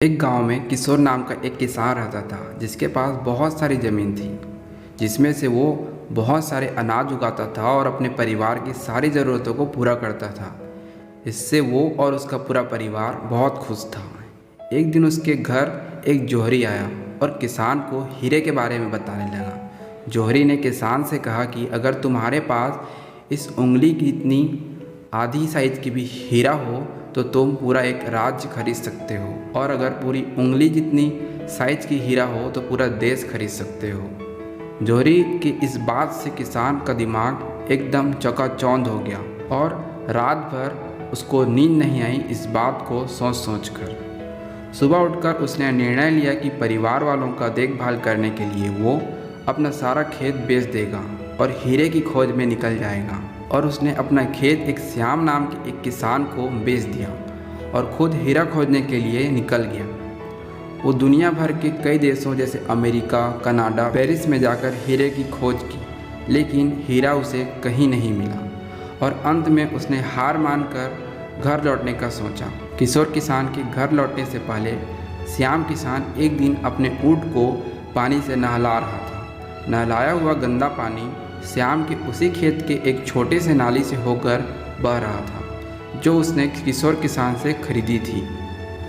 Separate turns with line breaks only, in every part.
एक गांव में किशोर नाम का एक किसान रहता था जिसके पास बहुत सारी ज़मीन थी, जिसमें से वो बहुत सारे अनाज उगाता था और अपने परिवार की सारी ज़रूरतों को पूरा करता था। इससे वो और उसका पूरा परिवार बहुत खुश था। एक दिन उसके घर एक जोहरी आया और किसान को हीरे के बारे में बताने लगा। जोहरी ने किसान से कहा कि अगर तुम्हारे पास इस उंगली की इतनी आधी साइज की भी हीरा हो तो तुम पूरा एक राज्य खरीद सकते हो, और अगर पूरी उंगली जितनी साइज की हीरा हो तो पूरा देश खरीद सकते हो। जोहरी की इस बात से किसान का दिमाग एकदम चकाचौंध हो गया और रात भर उसको नींद नहीं आई इस बात को सोच सोच कर। सुबह उठकर उसने निर्णय लिया कि परिवार वालों का देखभाल करने के लिए वो अपना सारा खेत बेच देगा और हीरे की खोज में निकल जाएगा। और उसने अपना खेत एक श्याम नाम के एक किसान को बेच दिया और खुद हीरा खोजने के लिए निकल गया। वो दुनिया भर के कई देशों जैसे अमेरिका, कनाडा, पेरिस में जाकर हीरे की खोज की, लेकिन हीरा उसे कहीं नहीं मिला और अंत में उसने हार मानकर घर लौटने का सोचा। किशोर किसान के घर लौटने से पहले श्याम किसान एक दिन अपने ऊँट को पानी से नहला रहा था। नहलाया हुआ गंदा पानी श्याम के उसी खेत के एक छोटे से नाली से होकर बह रहा था जो उसने किशोर किसान से खरीदी थी।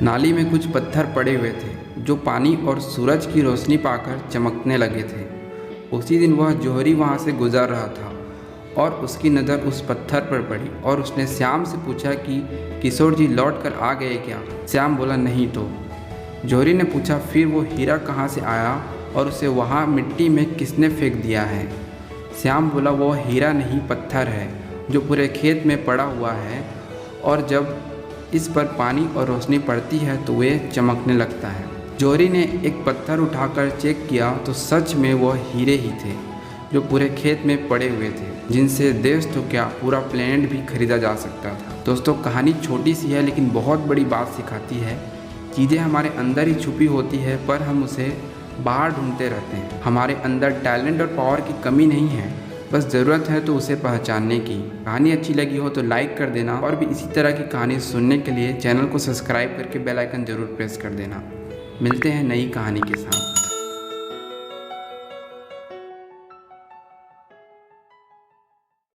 नाली में कुछ पत्थर पड़े हुए थे जो पानी और सूरज की रोशनी पाकर चमकने लगे थे। उसी दिन वह जोहरी वहां से गुजर रहा था और उसकी नज़र उस पत्थर पर पड़ी और उसने श्याम से पूछा कि किशोर जी लौट कर आ गए क्या? श्याम बोला नहीं तो। जोहरी ने पूछा फिर वो हीरा कहाँ से आया और उसे वहाँ मिट्टी में किसने फेंक दिया है? श्याम बोला वो हीरा नहीं पत्थर है जो पूरे खेत में पड़ा हुआ है, और जब इस पर पानी और रोशनी पड़ती है तो वे चमकने लगता है। जोहरी ने एक पत्थर उठाकर चेक किया तो सच में वह हीरे ही थे जो पूरे खेत में पड़े हुए थे, जिनसे देश तो क्या पूरा प्लेनेट भी खरीदा जा सकता था। दोस्तों, कहानी छोटी सी है लेकिन बहुत बड़ी बात सिखाती है। चीज़ें हमारे अंदर ही छुपी होती है पर हम उसे बाहर ढूंढते रहते हैं। हमारे अंदर टैलेंट और पावर की कमी नहीं है, बस ज़रूरत है तो उसे पहचानने की। कहानी अच्छी लगी हो तो लाइक कर देना और भी इसी तरह की कहानी सुनने के लिए चैनल को सब्सक्राइब करके बेल आइकन ज़रूर प्रेस कर देना। मिलते हैं नई कहानी के साथ।